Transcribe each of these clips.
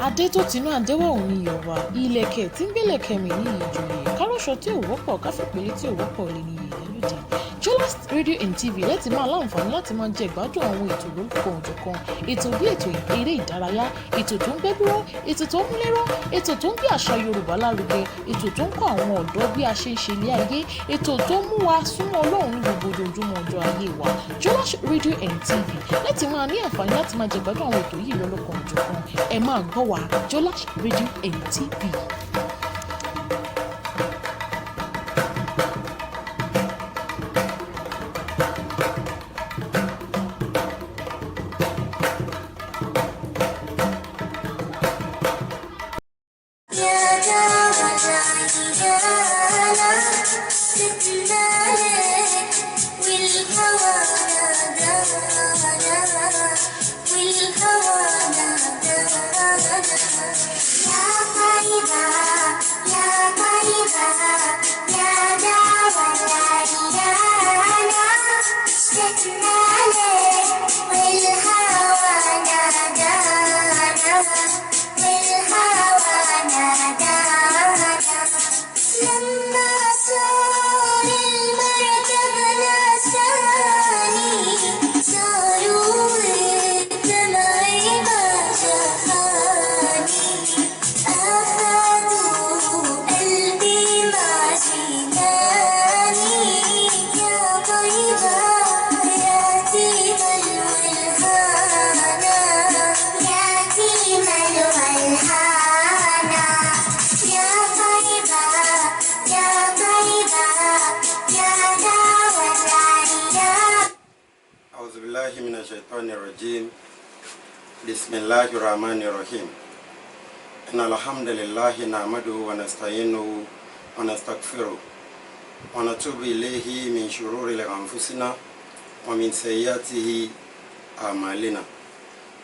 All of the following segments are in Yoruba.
adé tó tinú àdéwọ̀ òun ni Yorùbá ilẹ̀kẹ̀ tí ń gbélẹ̀kẹ̀ mi ní ìjòyè kárọ̀ṣọ tí ò wọ́pọ̀ káfíńpẹ̀lẹ̀ tí ò wọ́pọ̀ lè ní ìyẹ́lódì. Jolas Radio and TV láti máa láǹfààní láti máa jẹ ìgbádùn àwọn ètò lórúkọ òjọ̀kan ètò bí ètò eré ìdárayá ètò tó ń gbẹ́búrọ́ ètò tó ń múlẹ́rọ́ ètò tó ń gbé àṣà Yorùbá lárugẹ ètò tó ń kọ́ àwọn ọ̀dọ́ bí a ṣe ń ṣe ilé ayé ètò tó ń mú wa súnmọ́ Ọlọ́run ní gbogbo ojoojúmọ́ ọjọ́ ayé wa. Jolas Radio and TV láti máa ní àǹfààní láti máa jẹ ìgbádùn àwọn ètò yìí lọ́lọ́kan òjọ̀kan ẹ máa gbọ́ wa Jolas Radio and TV. من الشيطان الرجيم بسم الله الرحمن الرحيم إن الحمد لله نحمده ونستعينه ونستغفره ونتوب إليه من شرور أنفسنا ومن سيئات أعمالنا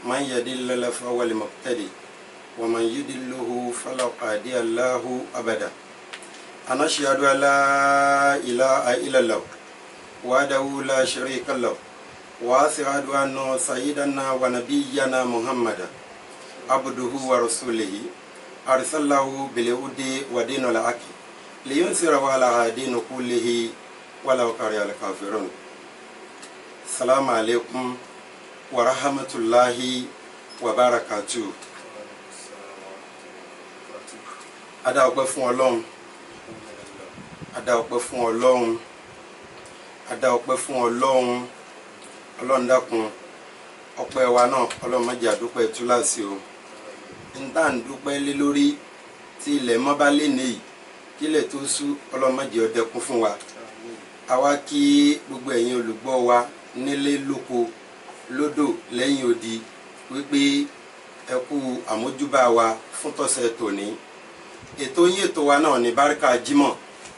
من يضلل الله فهو المهتدي ومن يضلل فلا هادي له أبدا أنا أشهد أن لا إله إلا الله وحده لا شريك له وأشهد أن سيدنا ونبينا محمدا عبده ورسوله أرسله بالهدى ودين الحق لينصره على دين كله ولو كره الكافرون. السلام عليكم ورحمة الله وبركاته. Adá ọpẹ́ fún Ọlọ́run, adá ọpẹ́ fún Ọlọ́run, adá ọpẹ́ fún Ọlọ́run. Ọlọ́run dákun ọpẹ́ wa náà Ọlọ́run má jẹ́ àdúpẹ́ túláàsì o n tá ń dúpẹ́ lé lórí tí ilẹ̀ mọ́ bá lé nìyí kílẹ̀ tó sú Ọlọ́run má jẹ́ ó dẹkùn fún wa. Àwa kí gbogbo ẹ̀yin olùgbọ́ wa nílé lóko lódò lẹ́yìn odi wípé ẹ kú àmójúbà wa fún tọ̀sẹ̀ tòní. Ètò yín ètò wa náà ní Báríkà Jímọ̀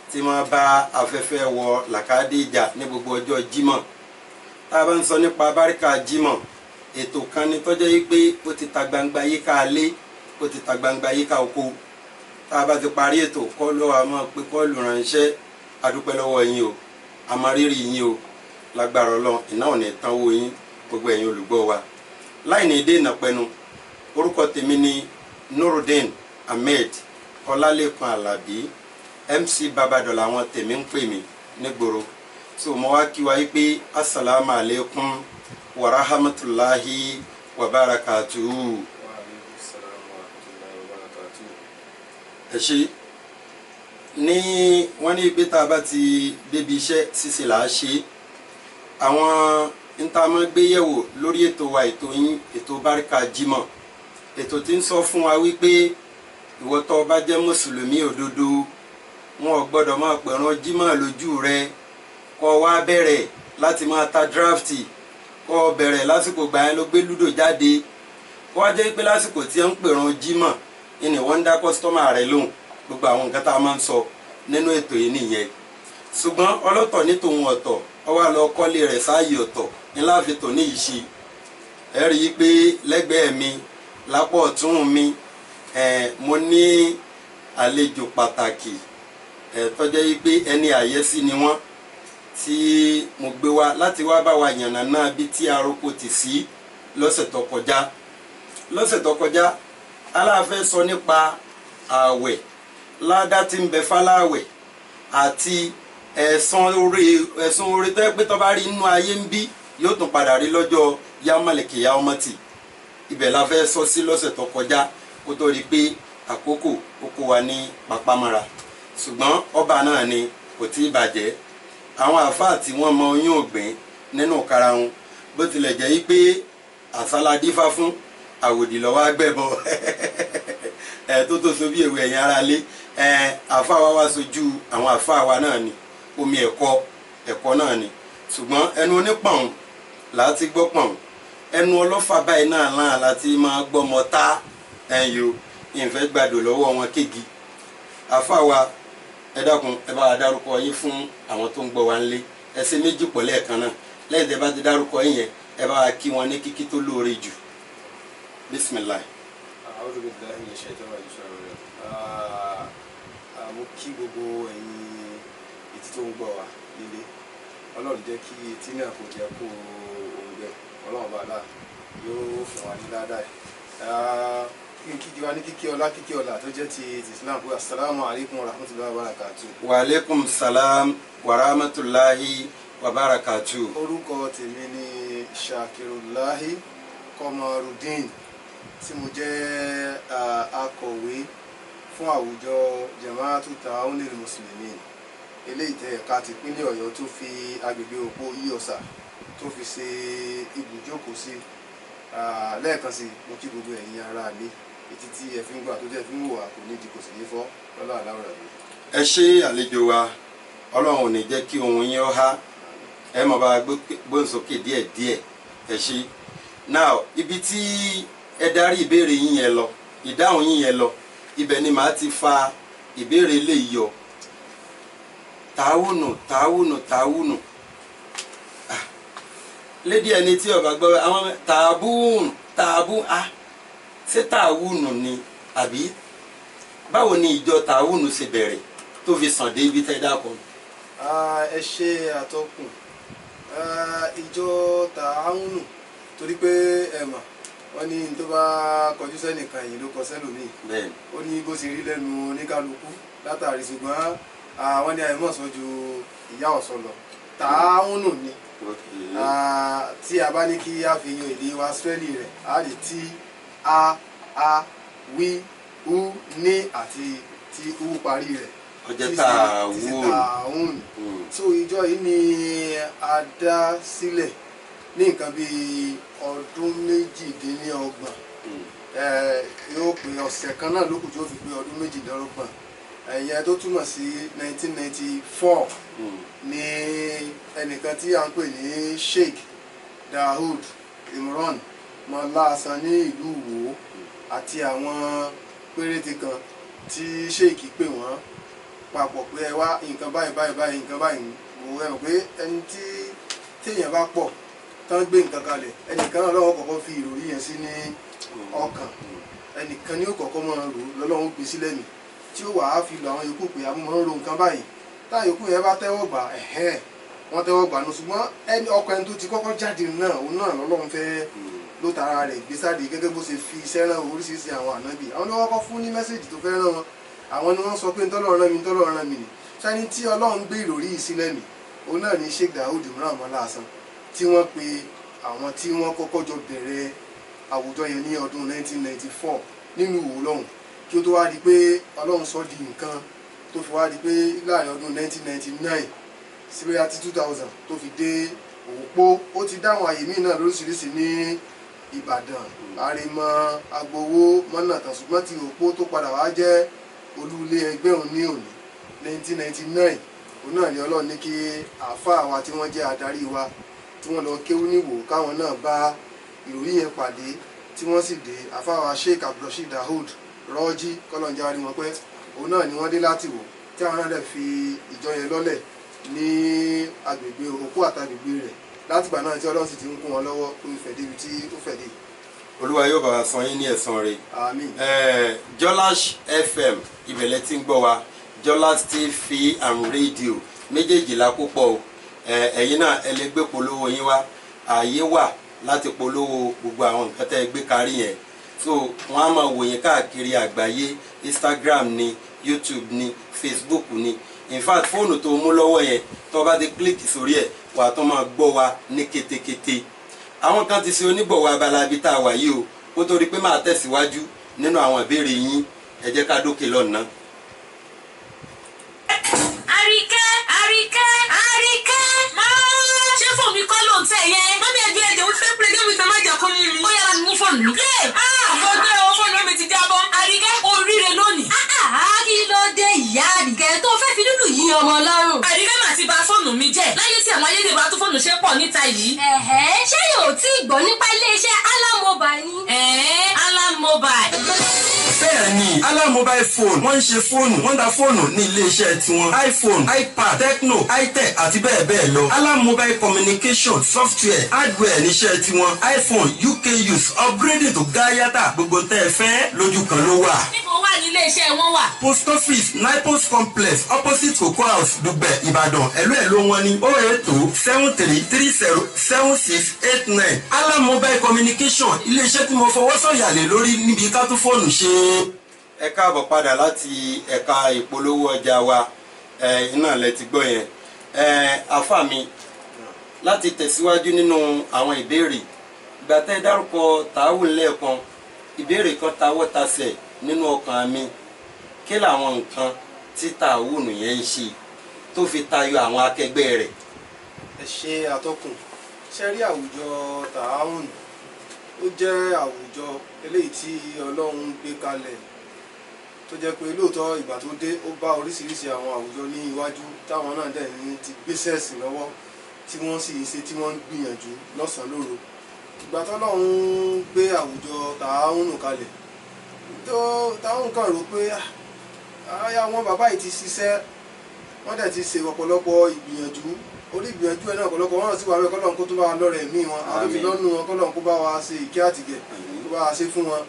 tí wọ́n bá afẹ́fẹ́ wọ làkàdé ìjà ní gbogbo ọjọ́ Jímọ̀. Tá a bá ń sọ nípa Báríkà Jímọ̀ ètò kan ni tó jẹ́ pé ó ti ta gbangba yíká alé ó ti ta gbangba yíká oko. Tá a bá ti parí ètò kọ́ọ̀lù wa máa pé kọ́ọ̀lù ránṣẹ́ adúpẹ́ lọ́wọ́ yín o àmọ̀rírì yín o lágbára Ọlọ́run iná ò ní tán owó yín gbogbo ẹ̀yin olùgbọ́ wa. Láì ní dènà pẹnu orúkọ tèmi ni Nurudeen Ahmed Ọlálékan Àlàbí MC Babadọ̀là àwọn tèmi ń pè mí nígboro. So mo wá kí wa yí pé assalamu alaikum wa rahmatulahi wa barakatuhu. Ẹ ṣé ní wọ́n ní pé tá a bá ti débi iṣẹ́ ṣíṣe là á ṣe àwọn ntaamọ́ gbéyẹ̀wò lórí ètò wa ètò yín ètò Báríkà Jímọ̀ ètò tí ń sọ fún wa wípé ìwọ tó bá jẹ́ mùsùlùmí òdodo wọn ò gbọ́dọ̀ máa pẹ̀ràn Jímọ̀ lójú rẹ kọ́ wá bẹ̀rẹ̀ láti máa ta drafti kọ́ bẹ̀rẹ̀ lásìkò gbà yẹn ló gbé lúdò jáde kọ́ wá jẹ́ pé lásìkò tí ń pèrún Jímọ̀ ni wọ́n ń dá kọ́sítọ́mà rẹ̀ lóhùn gbogbo àwọn nǹkan tá a máa ń sọ nínú ètò yìí nìyẹn. Ṣùgbọ́n ọlọ́tọ̀ ní tòun ọ̀tọ̀ ó wá lọ kọ́lé rẹ̀ sáàyè ọ̀tọ̀ ní láàfin tòní yìí ṣe. Ẹ rí i pé lẹ́gbẹ̀ẹ́ mi lápò ọ̀tún mi mo ní àlejò pàtàkì tó jẹ́ pé ẹni àyẹ́sí ni wọ́n tí mo gbé wá láti wá bá wa yànnàná bí tí aroko ti sí lọ́sẹ̀ tó kọjá aláàfẹ́ sọ nípa ààwẹ̀ ládá tí ń bẹ fáláwẹ̀ àti ẹ̀san oore tó yẹ pé tó bá rí inú ayé ń bí yóò tún padà rí lọ́jọ́ yámàlẹ̀kì yámọ́tì. Ibẹ̀ la fẹ́ sọ sí lọ́sẹ̀ tó kọjá kó tó rí pé àkókò ó kó wa ní papámọ́ra, ṣùgbọ́n ọba náà ni kò tí ì bàjẹ́. Àwọn àfáà tí wọ́n mọ oyún ògbìn nínú karahun bó tilẹ̀ jẹ́ yí pé àsáládífá fún àwòdì lọ́wọ́ agbẹ́bọ tó so bí ewé ẹ̀yìn ara lé àfáà wa wá sojú àwọn àfáà wa náà ni omi ẹ̀kọ́ náà ni, ṣùgbọ́n ẹnu onípọ̀n láti gbọ́ pọ̀n, ẹnu ọlọ́fà báyìí náà láà láti máa gbọ́ mọ́tá ẹ̀yọ ìfẹ́ gbàdò lọ́wọ́ wọn kéegi. Àfáà wa ẹ dákun ẹ bá wa dárúkọ yín fún àwọn tó ń gbọ́ wa ńlé, ẹ ṣe méjì pọ̀ lẹ́ẹ̀kan náà, lẹ́yìn tẹ́ bá ti dárúkọ yín yẹn ẹ bá wa kí wọn ní kíkí tó lóore jù. Bismillah. A'udhu billahi minash shaitani rajim. Mo kí gbogbo ẹ̀yin etí tó ń gbọ́ wa nílé. Ọlọ́run jẹ́ kí etí náà kò jẹ́ kó òǹgbẹ. Ọlọ́run bá dáa yóò fún wa ní dáadáa ẹ̀. Kí n kíkí wa ní kíkí ọlá tó jẹ́ ti Islam pé assalamu alaikum wa rahmatullahi wa barakatuh. Wa alaikum salam wa rahmatullahi wa barakatuh. Orúkọ tèmi ni Shakirullahi Komarudin tí mo jẹ́ akọ̀wé fún àwùjọ Jama'atu Ta'awunil Muslimin eléyìí tẹ ẹ̀ka tìpínlẹ̀ Ọ̀yọ́ tó fi agbègbè òpó Iyọ̀sà tó fi ṣe ibùjókòó sí. Lẹ́ẹ̀kan sí mo kí gbogbo ẹ̀yin ará mi etí tí ẹ fi ń gbà tó jẹ́ fi ń wò kò ní di kò sì ní fọ́ lọ́lá aláwọ̀ rẹ̀. Ẹ ṣé àlejò wa, Ọlọ́run ò ní jẹ́ kí ohun yín ó há, ẹ máa bá gbóǹsókè díẹ̀díẹ̀. Ẹ ṣé. Now ibi tí ẹ darí ìbéèrè yín yẹn lọ, ìdáhùn yín yẹn lọ, ibẹ̀ ni màá ti fa ìbéèrè eléyìí yọ. Tàwùnù lédi ẹni tí ọba gbọ́ àwọn tààbùn ṣé tàwùnù ni àbí báwo ni ìjọ tàwùnù ṣe bẹ̀rẹ̀ tó fi sàn dé ibi tẹ́ dákọ̀? Ẹ ṣe àtọkùn ìjọ tàwùnù torí pé ẹ mà wọ́n ní tó bá kọjú sẹ́nìkan yìí ló kọ sẹ́lòmíì, ó ní bó ṣe rí lẹ́nu oníkálukú látàrí, ṣùgbọ́n wọ́n ní àìmọ̀sán ju ìyá ọ̀sán lọ. Tàwùnù ni tí a bá ní kí a fi yan èdè wa Ísírẹ́lì rẹ̀ a lè tí a wí u ní àti tí u parí rẹ̀ ọjọ́ Tàwùnù. So ìjọ yìí ni a dá sílẹ̀ ní nǹkan bíi ọdún 28 yóò pé ọ̀sẹ̀ kan náà lókùn tí ó fi pé ọdún 28 ẹ̀yẹ tó túmọ̀ sí 1994 ní ẹnìkan tí a ń pè ní Sheikh Daoud Imran Mọ́láàsán ní ìlú Ìwó àti àwọn péréte kan tí Sheikh pè wọ́n papọ̀ pé ẹ wá nǹkan báyìí nǹkan báyìí wò ẹ mọ̀ pé ẹni tí èèyàn bá pọ̀ tán gbé nǹkan kalẹ̀ ẹnìkan náà lọ́wọ́ kọ̀ọ̀kan fi ìròrí yẹn sí ní ọkàn, ẹnìkan ní ó kọ̀ọ̀kan máa rò lọ́lọ́run gbé sílẹ̀ mi tí ó wà á fi lọ àwọn yòókù pé àwọn máa ń ro nǹkan báyìí táwọn yòókù yẹn bá tẹ́wọ́ gbà wọ́n tẹ́wọ́ gbà nù, ṣùgbọ́n ọkọ̀ ẹni tó ti kọ́kọ́ jáde náà òun náà lọ́lọ́run fẹ́ ló tara rẹ̀ gbé sáde gẹ́gẹ́ bó ṣe fi iṣẹ́ rán oríṣiríṣi àwọn ànábì. Àwọn ni wọ́n kọ́ fún ní mẹ́sẹ̀jì tó fẹ́ rán wọn, àwọn ni wọ́n sọ pé ntọ́lọ́run rán mi nì sani tí Ọlọ́run gbé ìròrí yìí sílẹ̀ mi òun náà ni Sheikh Daoud Imran Mọ́láàsán tí wọ́n pe àwọn tí wọ́n kọ́kọ́ jọ bẹ̀rẹ̀ àwùjọ yẹn ní ọdún 1994 nínú Ìwó lọ́hùn kí ó tó wá di pé Ọlọ́run sọ di nǹkan tó fi wá di pé láàrin ọdún 1999 sí bóyá tí 2000 tó fi dé Òpó. Ó ti dáhùn àyè míì náà lóríṣiríṣi ní Ìbàdàn, Àrèmọ, Agbowó, Mọ́nàtàn, ṣùgbọ́n ti Òpó tó padà wá jẹ́ olú ilé ẹgbẹ́ òun ní òní 1999 òun náà ni Ọlọ́run ní kí àáfàá wa tí wọ́n jẹ́ adarí wa tí wọ́n lọ kéwú níwò káwọn náà bá ìròyìn yẹn pàdé tí wọ́n sì dé. àáfàá wa Sheikh Abdulrasheed Daoud Rọ́jí kọ́lọ́njà rí wọn pé òun náà ni wọ́n dé láti wò tí àwọn náà dẹ̀ fi ìjọ yẹn lọ́lẹ̀ ní agbègbè Òpó àtàgbègbè rẹ̀ látìgbà náà tí Ọlọ́run sì ti ń kún wọn lọ́wọ́ tó fẹ́ débi tí ó fẹ́ dé. Olúwa yóò bá wa san yín ní ẹ̀san rẹ̀. Àmín. Jolash FM ìbẹ̀lẹ̀ tí ń gbọ́ wa, Jolash TV and radio méjèèjì la púpọ̀ o. Ẹ̀yin náà ẹ lè gbé polówó yín wá, ààyè wà láti polówó gbogbo àwọn nǹkan tẹ́ ẹ gbé kárí yẹn. so wọ́n á máa wò yín káàkiri àgbáyé, Instagram ni, YouTube ni, Facebook ni. In fact fóònù tó mú lọ́wọ́ yẹn tó bá ti kílíkì sórí ẹ̀ wà á tó máa gbọ́ wa ní kétékété. Àwọn kan ti ṣe onígbọ̀wọ́ abala ibi tá a wà yìí o, kó tó rí pé máa tẹ̀síwájú nínú àwọn ìbéèrè yín, ẹ jẹ́ ká dókè lọ́nà. Àríkẹ́ máa ṣé fóònù mi kọ́ ló ń tẹ̀ yẹn. Mọ́mí ẹgbẹ́ ẹ̀jẹ̀ wí fẹ́ pèlè mi tàmá jà kọ́ mi. Ó yára mú fóònù mi. Àgbọ̀dọ̀ ẹ̀ fóònù mi ti jábọ́. Àríkẹ́ oríire lónìí. Kí ló dé ìyá Àríkẹ́ tó fẹ́ fi lúlù yí ọmọ lọ́rùn? Àríkẹ́ mà ti bà fóònù mi jẹ́. Láyé tí àwọn ayédèrú bá tún fóònù ṣe pọ̀ níta yìí. Ṣé yóò tí gbọ́ nípa iléeṣẹ́ Alam Mobile ni? Alam Mobile. Bẹ́ẹ̀ni, Alam Mobile phone wọ́n ń ṣe fóònù, wọ́n ta fóònù ní iléeṣẹ́ tiwọn, iPhone, iPad, Tecno, iTech àti bẹ́ẹ̀ bẹ́ẹ̀ lọ. Alam Mobile communication software hardware níṣẹ́ tiwọn, iPhone, UK use, upgrading to gayata, gbogbo tẹ́ ẹ fẹ́ lójú kan ló wà. Níbo wà ní iléeṣẹ́ wọn wà? Post office Nipos complex opposite Cocoa House Dùgbẹ̀ Ìbàdàn. Ẹ̀lú wọn ní 08073307689. Alam Mobile communication iléeṣẹ́ tí mo fọwọ́ sọ̀yà lé lórí níbi ká tún fóònù ṣe. Ẹ káàbọ̀ padà láti ẹ̀ka ìpolówó ọjà wa, iná lẹ ti gbọ́ yẹn. Àfà mi láti tẹ̀síwájú nínú àwọn ìbéèrè, ìgbà tẹ́ dárúkọ tààwùn lẹ́ẹ̀kan, ìbéèrè kan tawọ́ tasẹ̀ nínú ọkàn mi. Kí làwọn nǹkan tí tààwùn yẹn ń ṣe tó fi tayọ àwọn akẹgbẹ́ rẹ̀? Ẹ ṣe atọ́kùn. Ṣé rí àwùjọ tààwùn ó jẹ́ àwùjọ eléyìí tí Ọlọ́run gbé kalẹ̀ tó jẹ́ pé lóòótọ́ ìgbà tó dé ó bá oríṣiríṣi àwọn àwùjọ ní iwájú táwọn náà dẹ̀ ní ti gbéṣẹ́ẹ̀sì lọ́wọ́ tí wọ́n sì ṣe tí wọ́n ń gbìyànjú lọ́sàn-án lóru. Ìgbà tọ́lọ́run gbé àwùjọ tààwùn kalẹ̀ táwọn kan rò pé àwọn bàbá yìí ti ṣiṣẹ́, wọ́n dẹ̀ ti ṣe ọ̀pọ̀lọpọ̀ ìgbìyànjú, orí ìgbìyànjú ẹ̀ náà ọ̀pọ̀lọpọ̀ wọn sì wà wẹ́ kọ́lọ́n kó tó bá wa lọ́rẹ̀ ẹ̀mí wọn, àwọn tó fi lọ́nu wọn kọ́lọ́n kó bá wa ṣe ìkẹ́ àtìgẹ̀ kó bá wa ṣe fún wọn.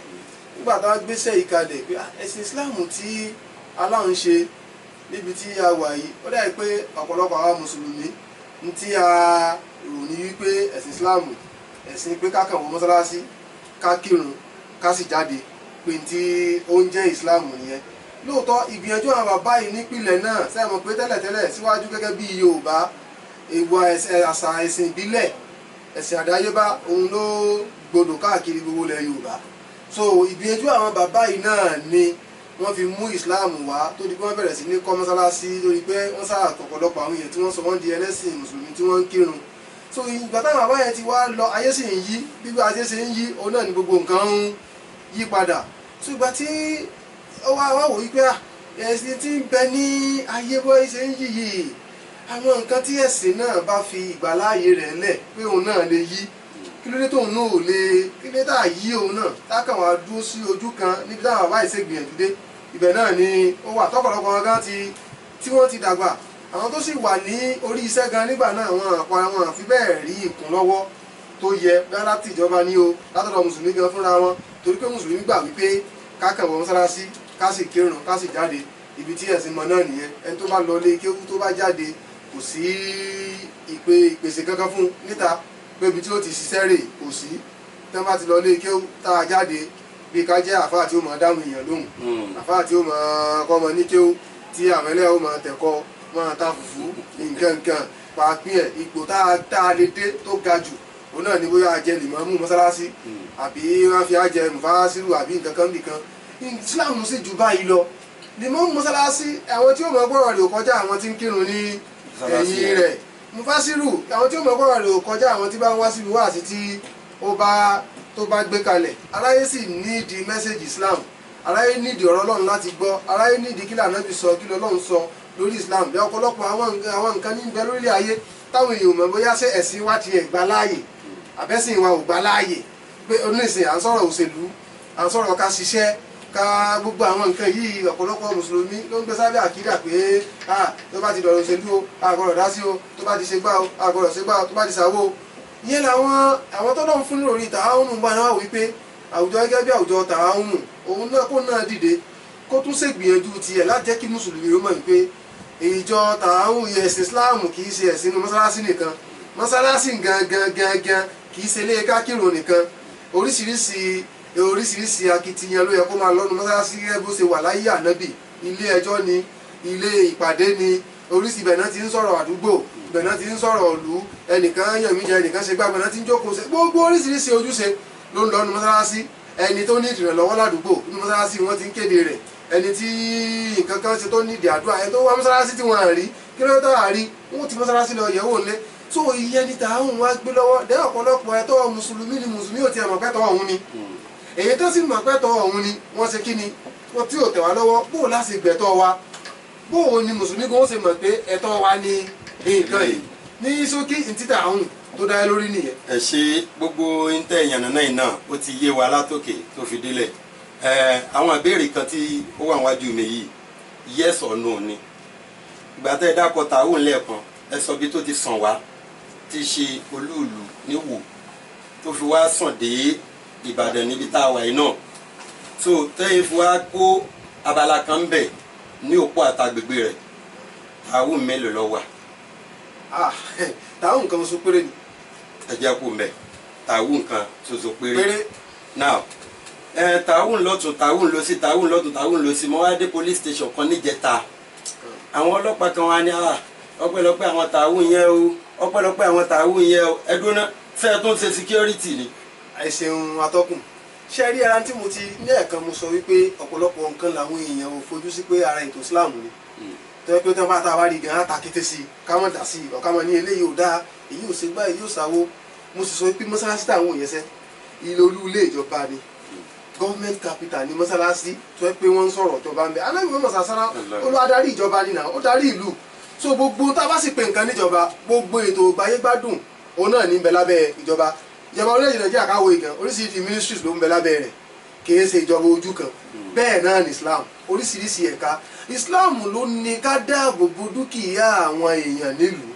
Nígbà tá a gbéṣẹ́ ìkalẹ̀ pé ẹ̀sìn Islam tí aláwọn ṣe níbi tí a wà yìí, ó dà pé ọ̀pọ̀lọpọ̀ àwa mùsùlùmí ní tí a rò ní wípé ẹ̀sìn Islam ẹ̀sìn pé ká kàn wọ mọ́sálásí ká kírun ká sì jáde pé tí ó ń jẹ́ Islam nìyẹn. Lóòótọ́ ìgbìyànjú àwọn bàbá yìí nípìnlẹ̀ náà sẹ́mọ̀ pé tẹ́lẹ̀tẹ́lẹ̀ síwájú gẹ́gẹ́ bí Yorùbá ìwà àṣà ẹ̀sìn ìbílẹ̀ ẹ̀sìn àdáyébá òun ló gbọdọ̀ káàkiri gbogbo ilẹ̀ Yorùbá. So ìgbìyànjú àwọn bàbá yìí náà ni wọ́n fi mú Islam wá tó di pé wọ́n bẹ̀rẹ̀ sí ní kọ́ mọ́sálásí lórí pé wọ́n sáà ọ̀pọ̀lọpọ̀ àwọn èèyàn tí wọ́n sọ wọ́n di ẹlẹ́sìn mùsùlùmí tí wọ́n ń kírun. So ìgbà táwọn bàbá yẹn ti wá lọ ayé sì ń yí, bí ayé ṣe ń yí òun náà ni gbogbo nǹkan ń yí padà. So ìgbà tí ó wá wò wípé ẹ̀sìn tí ń bẹ ní ayé bó ṣe ń yí yìí, àwọn nǹkan tí ẹ̀sìn náà bá fi ìgbàláàyè rẹ̀ lẹ̀ pé òun náà lè yí, kí ló dé tóun náà ò lè, kí ló dé tá à yí òun náà tákàn wá dúró sí ojú kan níbi táwọn bàbá yìí ṣe gbìyànjú dé. Ibẹ̀ náà ni ó wà tọ́pọ̀lọpọ̀ wọn gan tí wọ́n ti dàgbà, àwọn tó sì wà ní orí iṣẹ́ gan nígbà náà wọn àfi bẹ́ẹ̀ rí ìkún lọ́wọ́ tó yẹ bẹ́ẹ̀ láti ìjọba ní o látọ̀dọ̀ mùsùlùmí gan fúnra wọn, torí pé mùsùlùmí gbà wípé ká kàn wọ mọ́sálásí ká sì kírun ká sì jáde, ibi tí ẹ̀sìn mọ náà nìyẹn. Ẹni tó bá lọ lé kéwú tó bá jáde kò sí ìpèsè kankan fún níta pé ibi tí ó ti ṣiṣẹ́ rè kò sí. Tí wọ́n bá ti lọ lé kéwú tá a jáde bí ká jẹ́ àfáà tí ó máa dáhùn èèyàn lóhùn, àfáà tí ó máa kọ́ ọmọ ní kéwú tí àwọn ẹlẹ́yà ó máa tẹ̀kọ́ máa ta fùfú nǹkan pàápín ẹ̀ ipò tá a lè dé tó ga jù òun náà ni bóyá ajẹ́ lìmọ́mù mọ́sálásí àbí wọ́n fi ajẹ́ mùfásírù àbí nǹkan kan nìkan. Islam sì jù báyìí lọ. Lìmọ́mù mọ́sálásí àwọn tí ó mọ̀ gbọ́rọ̀ rẹ̀ ò kọjá àwọn tí ń kírun ní ẹ̀yìn rẹ̀. Mùfásírù àwọn tí ó mọ̀ gbọ́rọ̀ rẹ̀ ò kọjá àwọn tí bá ń wá síbi wá àti tí tó bá gbé kalẹ̀. Aráyé sì nídìí mẹ́sẹ̀gì Islam, aráyé nídìí ọ̀rọ̀ Ọlọ́run láti gbọ́, aráyé nídìí kí l'Ànábì sọ kí l'Ọlọ́run sọ lórí Islam. Bí ọ̀pọ̀lọpọ̀ àwọn nǹkan ní bẹ lórílẹ̀ ayé táwọn èèyàn mọ̀ bóyá ṣé ẹ̀sìn wa ti gbà láàyè àbẹ́sìn wa ò gbà láàyè, pé oníṣìn à ń sọ̀rọ̀ òṣèlú, à ń sọ̀rọ̀ ká ṣiṣẹ́ ká gbogbo àwọn nǹkan yìí. Ọ̀pọ̀lọpọ̀ mùsùlùmí ló ń gbé sábẹ́ àkídà pé tó bá ti dọ̀rọ̀ òṣèlú o àgọ́rọ̀ dá sí o, tó bá ti ṣe gbá o àgọ́rọ̀ ṣe gbá o, tó bá ti ṣàwó o. Ìyẹn àwọn tó lọ́n fún lórí tààwùn bá náà wípé àwùjọ gẹ́gẹ́ bí àwùjọ tààwùn òun náà kó náà dìde kó tún ṣègbìyànjú tiẹ̀ láti jẹ́ kí mùsùlùmí ó mọ̀ wípé ìjọ tààwùn ẹ̀sìn Islam kì í ṣe ẹ̀sìn mọ́sálásí nìkan, mọ́sálásí gangan kì í ṣe ilé kákìrò nìkan, oríṣiríṣi oríṣiríṣi akitiyan ló yẹ kó máa lọ́nu mọ́sálásí gẹ́gẹ́ bó ṣe wà láyé ànábì ilé ẹjọ́ ni ilé ìpàdé ni oríṣi ibẹ̀ náà ti ń sọ̀rọ̀ àdúgbò ibẹ̀ náà ti ń sọ̀rọ̀ ìlú ẹnìkan yàn mí jẹ ẹnìkan ṣe gbàgbọ́ náà ti ń jókòó ṣe gbogbo oríṣiríṣi ojúṣe ló ń lọ́nu mọ́sálásí ẹni tó ní ìdìrànlọ́wọ́ ládùúgbò nínú mọ́sálásí wọn ti ń kéde rẹ̀ ẹni tí nǹkan kan ṣe tó ní ìdí àdúrà ẹni tó wá mọ́sálásí tí wọ́n rí kí ló tó àrí wọ́n ti mọ́sálásí lọ yẹ̀wò lé tó ìyẹn ní tààhùn wá gbé lọ́wọ́ dẹ́ ọ̀pọ̀lọpọ̀ ẹ̀tọ́ mùsùlùmí ni mùsùlùmí ò ti ẹ̀mọ̀ pẹ́tọ́ ọ̀hún ni èyí tó sì mọ̀ pẹ́tọ́ ọ̀hún ni wọ́n ṣe kí ni wọ́n tí ò tẹ̀ wá lọ́wọ́ bóò láti gbẹ̀tọ́ wa bóò ni mùsùlùmí gan ó ṣe mọ̀ pé ẹ̀tọ́ wa ni nǹkan yìí ní ṣókí ìtítà ọ̀hún tó dá lórí nìyẹn. ẹ ṣe gbogbo ntẹ ìyànnà náà náà ó ti yé wa látòkè tó fi délẹ̀ àwọn ìbéèrè kan tí ó wà wájú mi yìí yes or no ni ìgbà tẹ́ ẹ dákọ̀ tààwọn lẹ́ẹ̀kan ẹ sọ bí tó ti sàn wá ti ṣe olúùlú ní Wò tó fi wá sàn dé Ìbàdàn níbi tá a wà yìí náà so tẹ́yìn fi wá kó abala kan ń bẹ̀ ní òpó àtàgbègbè rẹ̀ tààwọn mélòó lọ wà. tààwọn nǹkan oṣù péré ni. ẹ jẹ́ kó mbẹ́ tààwọn nǹkan ṣoṣo péré. now tààwọn lọ́tún tààwọn lọ sí tààwọn lọ́tún tààwọn lọ sí mo wá dé police station kan níjẹta àwọn ọlọ́pàá kan wá ní ọpẹ́lọpẹ́ àwọn tààwọn yẹn o ọpẹ́lọpẹ́ àwọn tààwọn yẹn o ẹdún náà fẹ́ẹ́ tó ń ṣe security ni. àìṣeun atọ́kùn ṣe rí ara tí mo ti ní ẹ̀kan mo sọ wípé ọ̀pọ̀lọpọ̀ nǹkan làwọn èèyàn ò fojú sí pé ara ètò Islam ni tó yẹ pé tí wọ́n bá ta wá rí gan á ta kété sí i ká mọ̀ dà sí i ọ̀ká mọ̀ ní eléyìí ò dáa èyí ò ṣe gbá èyí ò ṣàwo mo sì sọ pé mọ́sálásí táwọn òyìn sẹ́ ilé olú ilé ìjọba ni government capital ni mọ́sálásí tó yẹ pé wọ́n ń sọ̀rọ̀ ìjọba ń bẹ aláìwé mọ̀sására ó lọ adarí ìjọba ni náà ó darí ìlú so gbogbo tá a bá sì pe nǹkan níjọba gbogbo ètò ìgbáyégbádùn òun náà ní ń bẹ lábẹ́ ìjọba ìjọba orílẹ̀-èdè Nàìjíríà káwọ ìgàn oríṣiríṣi ministries ló ń bẹ lábẹ́ rẹ̀ kìí ṣe ìjọba ojú kan bẹ́ẹ̀ náà ní Islam oríṣiríṣi ẹ̀ka Islam ló ní ká dáàbò bo dúkìá àwọn èèyàn nílùú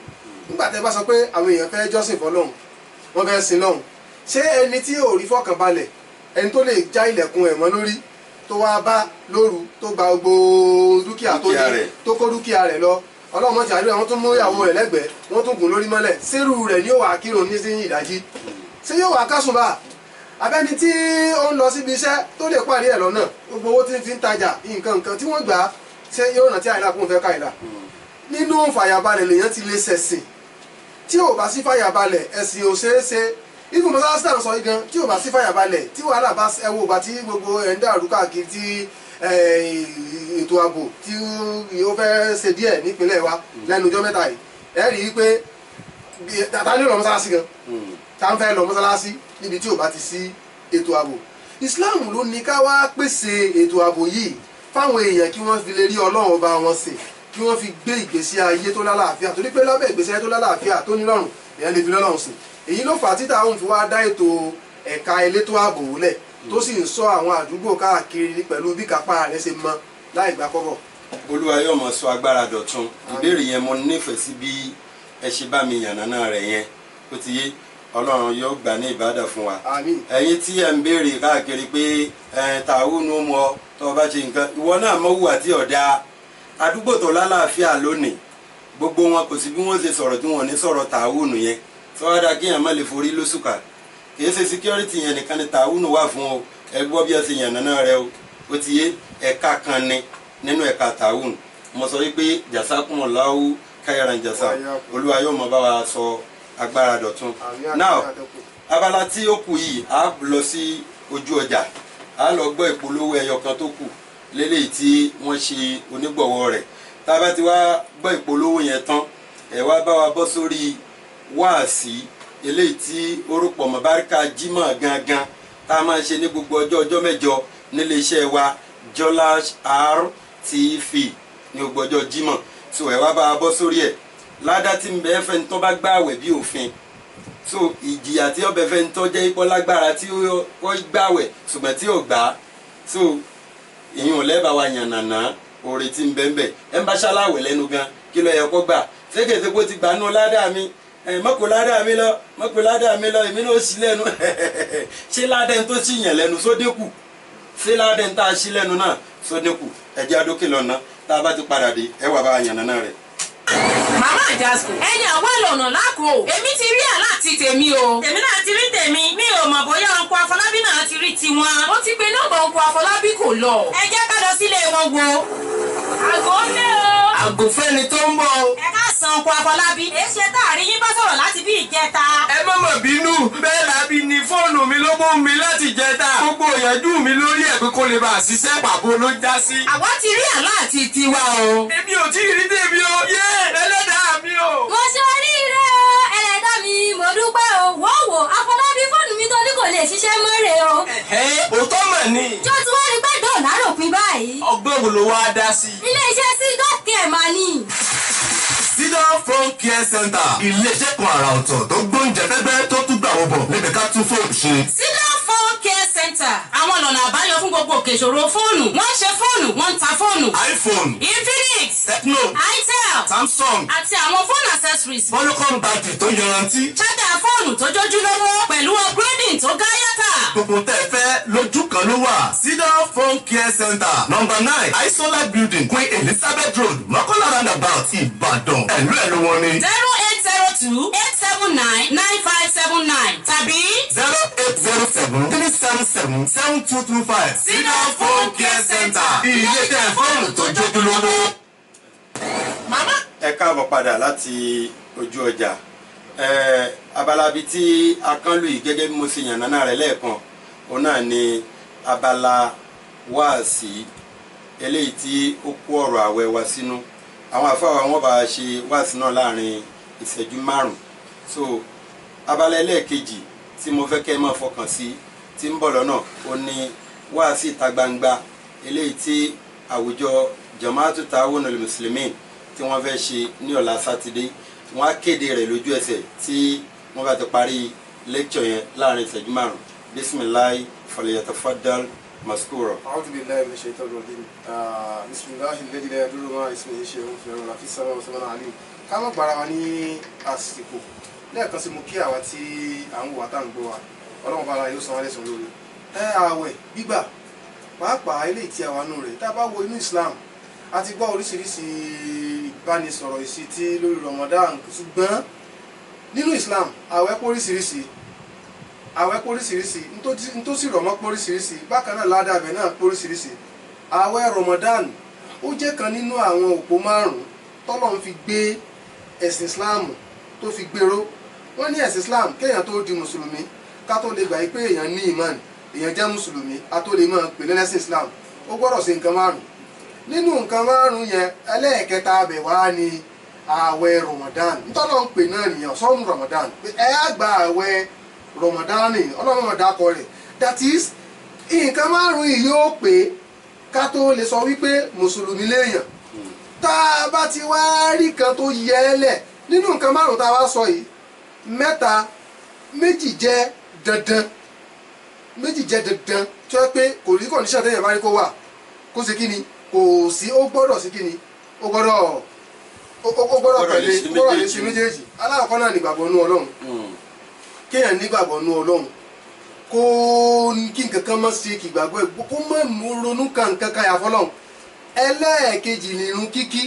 nígbà tẹ́ bá sọ pé àwọn èèyàn fẹ́ jọ́sìn fọ́lọ́hun wọ́n fẹ́ sin lọ́hun ṣé ẹni tí ò rí fọkànbalẹ̀ ẹni tó lè já ilẹ̀kùn ẹ̀mọ́ lórí tó wá bá lóru tó gba gbogbo dúkìá tó ní tó kó dúkìá rẹ̀ lọ ọlọ́run ti àdúrà wọ́n tún mú ìyàwó rẹ̀ lẹ́gbẹ̀ẹ́ wọ́n tún gùn lórí mọ́lẹ̀ sẹ́rù rẹ̀ ni yóò wá kírun ní sí ìdájí ṣé yóò wá kásùnbà abẹ́ni tí ó ń lọ síbi iṣẹ́ tó lè parí ẹ̀ lọ́nà gbogbo owó tí ń fi ń tajà nǹkan tí wọ́n gbà á ṣé yóò rántí àìlà kún fẹ́ káìlà nínú fàyàbalẹ̀ lèèyàn ti lè ṣẹ̀sìn tí ò bá sí fàyàbalẹ̀ ẹ̀sìn ò ṣeé ṣe ikú mọ́sálásí náà sọ yìí gan tí ò bá sí fàyàbalẹ̀ tí wàhálà bá ẹwọ́ bá tí gbogbo ẹ̀ ń dàrú káàkiri tí ètò ààbò tí ó fẹ́ ṣe díẹ̀ nípínlẹ̀ wa lẹ́nu ọjọ́ mẹ́ta yìí ẹ rí i pé tàtà ní lọ mọ́sálásí gan tá ń fẹ́ lọ mọ́sálásí níbi tí ò bá ti sí ètò ààbò Islam ló ní ká wá pèsè ètò ààbò yìí fáwọn èèyàn kí wọ́n fi lè rí Ọlọ́run ọba wọn sìn kí wọ́n fi gbé ìgbésí ayé tó lálàáfíà torí pé lábẹ́ ìgbésí ayé tó lálàáfíà tó nílọ́rùn èèyàn lè fi lọ́lọ́run sìn èyí ló fà á títà òun fi wá dá ètò ẹ̀ka elétò ààbò wúlẹ̀ tó sì ń ṣọ́ àwọn àdúgbò káàkiri pẹ̀lú bí kápá rẹ̀ ṣe mọ láì gbà kọ́bọ̀. Olúwa yóò mọ sọ agbára dọ̀tun ìbéèrè yẹn mo nífẹ̀ẹ́ sí bí ẹ ṣe bá mi yànnàná rẹ̀ yẹn ó ti yé Ọlọ́run yóò gbà ní ìbádà fún wa ẹ̀yin tí ẹ ń béèrè káàkiri pé tàwọn ò mọ tó bá ṣe nǹkan ìwọ náà mọ wùwà tí ọ̀dà àdúgbò tó lálàáfíà lónìí gbogbo wọn kò sí bí wọ́n ṣe sọ̀rọ̀ tí wọ́n ní sọ̀rọ̀ tàwọn yẹn sọ́wọ́dà kí èèyàn má lè forí lóṣùkà kìí ṣe security yẹn nìkan ni tàwọn wà fún o ẹ gbọ́ bí ẹ ṣe yànnàná rẹ o ó ti yé ẹ̀ka kan ni nínú ẹ̀ka tàwọn mo sọ wípé jazakumullahu khairan jasa Olúwa yóò mọ bá wa sọ agbára dọ̀tun now abala tí ó kù yìí a lọ sí ojú ọjà a lọ gbọ́ ìpolówó ẹyọ kan tó kù lélẹ́yìí tí wọ́n ṣe onígbọ̀wọ́ rẹ̀ tá a bá ti wá gbọ́ ìpolówó yẹn tán ẹ wá bá wa bọ́ sórí wáàsí eléyìí tí orúkọ mọ̀báríkà Jímọ̀ gangan tá a máa ṣe ní gbogbo ọjọ́ mẹ́jọ nílé iṣẹ́ wa Jolash RTV ní gbogbo ọjọ́ Jímọ̀ so ẹ wá bá wa bọ́ sórí ẹ̀ ládá tí ń bẹ fẹ́ ń tọ́ bá gbààwẹ̀ bí òfin so ìjìyà tí ọbẹ̀ fẹ́ ń tọ́ jẹ́ ipò lágbára tí ó gbààwẹ̀ ṣùgbọ́n tí ò gbà so ìyún lẹ́bàá wa yànnàná oore tí ń bẹ ń bẹ ẹ ń bá ṣaláwẹ̀ lẹ́nu gan kí ló yẹ kó gbà ṣégeṣe kó ti gbà nù ládàá mi mọ́kò ládàá mi lọ èmi náà sí lẹ́nu ṣé ládàá tó sì yàn lẹ́nu sódẹ́kù ṣé ládàá tá a sí lẹ́nu náà sódẹ́kù ẹ̀jẹ̀ adókè lọ́nà tá a bá ti padà dé ẹ wà bá yànnàná rẹ̀. Màmá Àjàsù, ẹni àwọn ìlànà lákò. Èmi ti rí àlá àti tèmi o. Tèmi náà ti rí tèmi. Mi ò mọ̀ bóyá ọkọ Afọlábí náà ti rí tiwọn. Ó ti pe nọ́mbà ọkọ Afọlábí kò lọ. Ẹ jẹ́ ká lọ sílé wọn wo. Àgọ́ lé o. Àgùnfẹ́ni tó ń bọ̀. Ẹ ká san ọkọ Afọlábí. Èé ṣe táàrí yín bá sọ̀rọ̀ láti bí ìjẹta. Ẹ má mà bínú, bẹ́ẹ̀ làbí ni fóònù mi ló mú mi láti jẹta. Gbogbo ìyànjú mi lórí ẹ̀ pé kó lè bá a ṣiṣẹ́ pàbó ló já sí. Àwa ti rí àlá àti tiwa o. Èmi ò tí ì rí tèmi o, yé ẹlẹ́dàá mi o. mo ṣe oríire o ẹlẹ́dá mi mo dúpẹ́ o wò Afọlábí fóònù mi tó ní kò lè ṣiṣẹ́ mọ́ rè o. Òótọ́ mọ̀ ni. jọ́ tí wọ́n rí pé dọ̀ọ̀nà ròpin báyìí. Ọgbọ́n wo ló wá dá sí? ilé-iṣẹ́ sí dọ́kẹ́ mà ní. Sidon Phone Care Center ilé-iṣẹ́ kan àrà ọ̀tọ̀ tó gbóúnjẹ fẹ́gbẹ́ tó tún gbà wọ́n bọ̀ níbi ká tún fóònù ṣe. Sidon Phone Care Center. Àwọn ọ̀nà àbáyọ fún gbogbo òkè ìṣòro fóònù. Wọ́n ń ṣe fóònù, wọ́n ń ta fóònù. iPhone, Infinix, Tecno, Itel, Samsung, àti àwọn fóònù accessories. Vodacom battery tó yanrantí. Ṣájà fóònù tó jójúlówó pẹ̀lú upgrading tó gáyàtà. Gbogbo tẹ́ ẹ fẹ́ lójú kan ló wà. Sidon Phone Care Center number 9 Isola building Queen Elizabeth Road Mọ́kànlá roundabout Ìbàdàn. Ẹ̀lú wọn ni 0802-879-9579 tàbí 0807-377-7225. Sidon Phone Care Center ilé-iṣẹ́ fóònù tó jójúlówó. màmá. Ẹ káàbọ̀ padà láti ojú ọjà. Abala bíi tí a kán lù yìí gẹ́gẹ́ bí mo ṣe yànnàná rẹ̀ lẹ́ẹ̀kan, òun náà ni abala wáàsí eléyìí tí ó kó ọ̀rọ̀ àwẹ̀ wa sínú. Àwọn àfáà wọn bá ṣe wáàsí náà láàrin ìṣẹ́jú 5. So abala ẹlẹ́ẹ̀kejì tí mo fẹ́ kẹ́ ẹ máa fọkàn sí tí ń bọ̀ lọ́nà ó ní wáàsí ìta gbangba eléyìí tí àwùjọ Jama'atu Ta'awunul Muslimin tí wọ́n fẹ́ ṣe ní ọ̀la sátidé. Wọ́n á kéde rẹ̀ lójú ẹsẹ̀ tí wọ́n bá ti parí lecture yẹn láàrin ìṣẹ́jú 5. Bismillahi falyatafaddal maskura. أعوذ بالله من الشيطان الرجيم بسم الله الذي لا يضر مع اسمه شيء في الأرض ولا في السماء وسماء عليم. ká má gbára wa ní àsìkò lẹ́ẹ̀kan sí mo kí àwa tí à ń wò wá tá à ń gbọ́ wa Ọlọ́run bá ara yóò san wá lẹ́san lórí. Ààwẹ̀ gbígbà pàápàá eléyìí tí àwa nù rẹ̀ tá a bá wo inú Islam a ti gbọ́ oríṣiríṣi ìbánisọ̀rọ̀ ìṣítí lórí Ramadan ṣùgbọ́n nínú Islam ààwẹ̀ póríṣiríṣi nítòsí rọ̀mọ́ póríṣiríṣi bákan náà ládàbẹ̀ náà póríṣiríṣi. Ààwẹ̀ Ramadan ó jẹ́ kan nínú àwọn òpó 5 tọ́lọ́run fi gbé ẹ̀sìn Islam tó fi gbèrò. Wọ́n ní ẹ̀sìn Islam kéèyàn tó di mùsùlùmí ká tó lè gbà pé èèyàn ní ìmánì èèyàn jẹ́ mùsùlùmí a tó lè máa pè lẹ́lẹ́sìn Islam ó gbọ́dọ̀ ṣe nǹkan 5. Nínú nǹkan 5 yẹn ẹlẹ́ẹ̀kẹta abẹ̀ wá ní ààwẹ̀ Ramadan ntọ́lọ́ ń pè náà nìyẹn sọ́ọ̀mù Ramadan pé ẹ á gba ààwẹ̀ Ramadan ọlọ́run ọ̀dàkọ rẹ̀ that is nǹkan 5 yìí yóò pé ká tó lè sọ wípé mùsùlùmí léèyàn. Tá a bá ti wá rí kan tó yẹ ẹ́ lẹ̀ nínú nǹkan 5 tá a wá sọ yìí méjì jẹ́ dandan tí wọ́n pé kò rí kọ̀ǹdíṣàn tẹ́yẹ̀ bá rí kó wà kó ṣe kí ni kò sí ó gbọ́dọ̀ sí kí ni ó gbọ́dọ̀ tẹ̀lé lè ṣe méjèèjì. Alákọ̀ọ́kọ́ náà nígbàgbọ́ nú Ọlọ́run kéèyàn nígbàgbọ́ nú Ọlọ́run kó kí nǹkan kan má ṣe kí ìgbàgbọ́ ẹ̀ kó má ronú kan nǹkan kan yà fọ́lọ́run. Ẹlẹ́ẹ̀kejì ni irun kíkí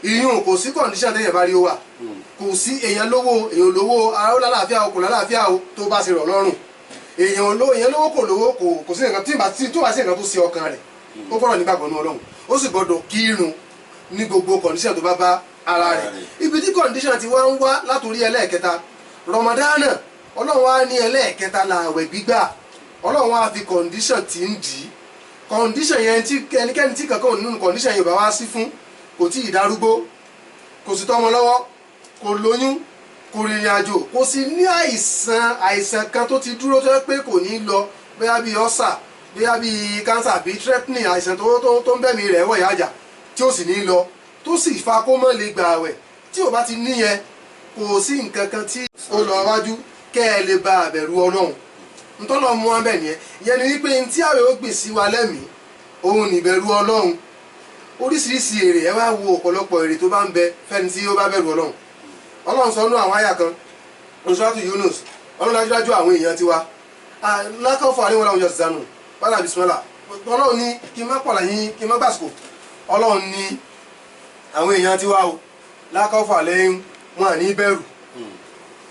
ìyún kò sí kọ̀ǹdíṣàn tẹ́yẹ̀ bá rí ó wà kò sí èèyàn lówó ara ó lálàáfíà o kò lálàáfíà o tó bá ṣe rọ̀ lọ́rùn èèyàn lówó kò lówó kò sí nǹkan tó bá sí nǹkan tó ṣe ọkàn rẹ̀ ó gbọ́dọ̀ nígbàgbọ́ nú Ọlọ́run ó sì gbọ́dọ̀ kírun ní gbogbo kọ̀ǹdíṣàn tó bá bá ara rẹ̀. Ibi tí kọ̀ǹdíṣàn ti wá ń wá látòrí ẹlẹ́ẹ̀kẹta Ramadana Ọlọ́run wá ní ẹlẹ́ẹ̀kẹta lààwẹ̀ gbígbà Ọlọ́run wá fi kọ̀ǹdíṣàn tí ń dì í kọ̀ǹdíṣàn yẹn tí ẹnikẹ́ni tí kankan nínú kọ̀ǹdíṣàn yẹn bá wá sí fún kò tí ì darúgbó kò sì tọ́mọ lọ́wọ́ kò lóyún kò rìnrìn àjò kò sì ní àìsàn kan tó ti dúró tó yẹ pé kò ní lọ bóyá bíi ọ́sà bóyá bíi kánsà bíi trepni àìsàn tó ń bẹ̀mí rẹ̀ wọ̀ yájà tí ó sì ní lọ tó sì fa kó mọ́ lè gbà àwẹ̀ tí ò bá ti níyẹn kò sí nǹkan kan tí ó lọ wájú kẹ́ ẹ lè ba àbẹ̀rù Ọlọ́run ntọ́nà mú wọn bẹ̀ nìyẹn ìyẹn ni wípé tí àwẹ̀ ó gbìn sí wa lẹ́mìí òun nìbẹ̀rù Ọlọ́run oríṣiríṣi èrè ẹ wá wo ọ̀pọ̀lọpọ̀ èrè tó bá ń bẹ fẹ́ni tí ó bá bẹ̀rù Ọlọ́run. Ọlọ́run sọ nú àwọn àyà kan Suratu Yunus Ọlọ́run dájúdájú àwọn èèyàn tiwa lákànfọ́ àríwọ̀n làwọn yọ zanu bàdà bisimilá Ọlọ́run ní kí n má pàlà yín kí n má gbàsìkò Ọlọ́run ní àwọn èèyàn tiwa o lákọ́fà lẹ́yìn wọn ní bẹ̀rù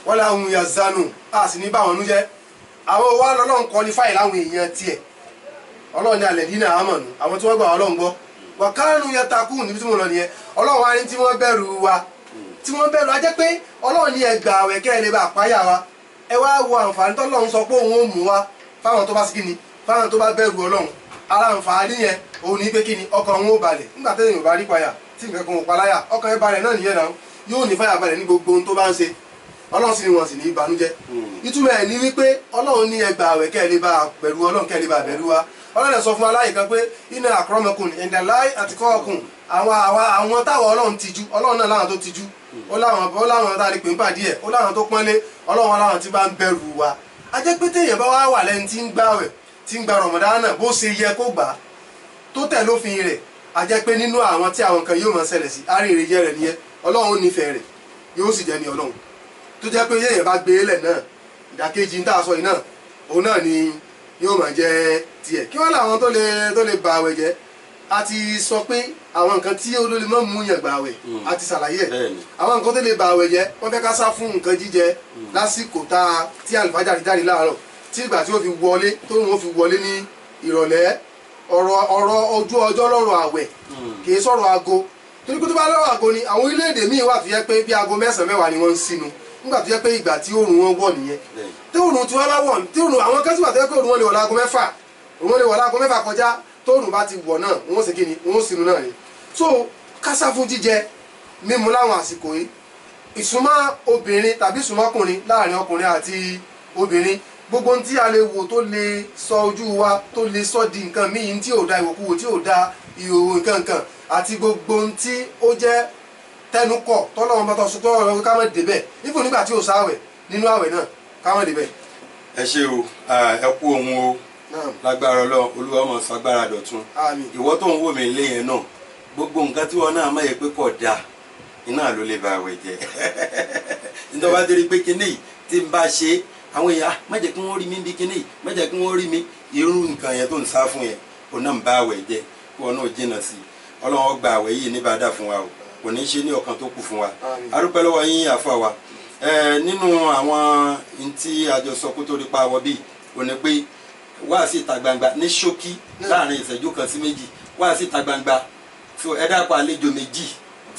wọ́n láwọn yazanu a sì ní báwọn nú jẹ́ àwọn wa lọ́lọ́run qualify láwọn èèyàn tiẹ̀ ọlọ́run ní alẹ́ dínà àmọ̀nù àwọn tí wọ́n gbà ọlọ́run gbọ́ wà kánú yatakú níbi tí mo lọ nìyẹn ọlọ́run wa ní tí wọ́n bẹ̀rù wa tí wọ́n bẹ̀rù a jẹ́ pé ọlọ́run ní ẹgbà àwẹ̀ kẹ́ ẹ lè bá àpáyà wa ẹ wá wo àǹfààní tọ́lọ́run sọ pé òun ó mú wa fáwọn tó bá sí kíni fáwọn tó bá bẹ̀rù ọlọ́run ara àǹfààní yẹn òun ní pé kíni ọkàn òun ó balẹ̀ nígbà téèyàn ò bá rí payà tí nǹkan kan ò paláyà ọkàn ẹ balẹ̀ náà nìyẹn náà yóò ní fàyà balẹ̀ ní gbogbo ohun tó bá ń ṣe ọlọ́run sì ni wọn sì ní ìbànújẹ́ ìtumọ̀ ẹ̀ ní wípé ọlọ́run ní ẹgbà àwẹ̀ kẹ́ ẹ lè bá bẹ̀rù ọlọ́run kẹ́ ẹ lè bá bẹ̀rù wa ọlọ́run sọ fún aláyè kan pé iná àkọ́rọ́mọkùn ìdàláì àti kọ́ọ̀kùn àwọn táwọn ọlọ́run tijú ọlọ́run náà láwọn tó tijú ó láwọn tá a lè pè ń pàdé ẹ̀ ó láwọn tó pọ́nlé ọlọ́run láwọn tí bá ń bẹ̀rù wa a jẹ́ pé téèyàn bá wá wà lẹ́ni tí ń gbààwẹ̀ tí ń gba Ramadan bó ṣe yẹ kó gbà tó tẹ̀ lófin rẹ̀ a jẹ́ pé nínú àwọn tí àwọn kan yóò máa ṣẹlẹ̀ sí àríire jẹ́ rẹ̀ nìyẹn ọlọ́run nífẹ̀ẹ́ rẹ̀ yóò sì jẹ́ ní ọlọ́run tó jẹ́ pé yéèyàn bá gbé lẹ̀ náà ìdàkejì ń tà sọ yìí náà òun náà ni yóò máa jẹ́ tiẹ̀ kí wọ́n láwọn tó lè ba àwẹ̀ jẹ́ a ti sọ pé àwọn nǹkan tí ó lè má mú yàn gba àwẹ̀ a ti ṣàlàyé ẹ̀ àwọn nǹkan tó lè ba àwẹ̀ jẹ́ wọ́n fẹ́ ká sá fún nǹkan jíjẹ lásìkò tí àlùfájàrí jáde láàárọ̀ tí ìgbà tí ó fi wọlé tó ń fi wọlé ní ìrọ̀lẹ́ ọ̀rọ̀ ojú ọjọ́ lọ́rọ̀ àwẹ̀ kì í sọ̀rọ̀ aago torí pé tó bá lọ́rọ̀ aago ni àwọn orílẹ̀-èdè míì wà tó yẹ pé bí aago 9 mẹ́wàá ni wọ́n ń sínú nígbà tó yẹ pé ìgbà tí oòrùn wọn wọ̀ nìyẹn tí oòrùn tí wọ́n bá wọ̀ tí oòrùn àwọn kẹ́sìmọ̀ tó yẹ pé oòrùn wọn lè wọ̀ láago 6 òun lè wọ̀ láago 6 kọjá tóòrùn bá ti wọ̀ náà wọ́n ṣe kí ni wọ́n sínú náà ni so kásá fún jíjẹ mímu láwọn àsìkò yìí ìsúnmọ́ obìnrin tàbí ìsúnmọ́kùnrin láàrin ọkùnrin àti obìnrin gbogbo ohun tí a lè wò tó lè sọ ojú wa tó lè sọ di nǹkan míì tí ò da ìwòkuwò tí ò da ìhòòhò nǹkan kan àti gbogbo ohun tí ó jẹ́ tẹnu kọ tọ́lọ́wọ́n bá tọ́ sọ tọ́lọ́wọ́n ká má débẹ̀ ifo nígbà tí ò sáwẹ̀ nínú àwẹ̀ náà ká má débẹ̀. ẹ ṣe o ẹ kú ohun o lágbára Ọlọ́run Olúwa mọ̀ fagbára dọ̀tun ìwọ tó ń wò mí lé yẹn náà gbogbo nǹkan tí wọn náà má yẹ pé kò dáa iná ló lè ba àwẹ̀ jẹ́ nítorí wá dérí pé kíní tí ń bá ṣe àwọn èèyàn má jẹ́ kí wọ́n rí mi bí kíní má jẹ́ kí wọ́n rí mi irú nǹkan yẹn tó ń sá fún yẹn kò náà ń bá àwẹ̀ jẹ́ kí wọn náà jìnnà sí i Ọlọ́run gba àwẹ̀ yìí ní bàdà fún wa o kò ní ṣe ní ọ̀kan tó kù fún wa arúpẹ́ lọ́wọ́ yín àfa wa nínú àwọn tí àjọsọ kó tó rí pa wọ bíi ò ní pé wá sí ìta gbangba ní ṣókí láàrin ìṣẹ́jú kan sí méjì wá sí ìta gbangba so ẹ dápọ̀ àlejò méjì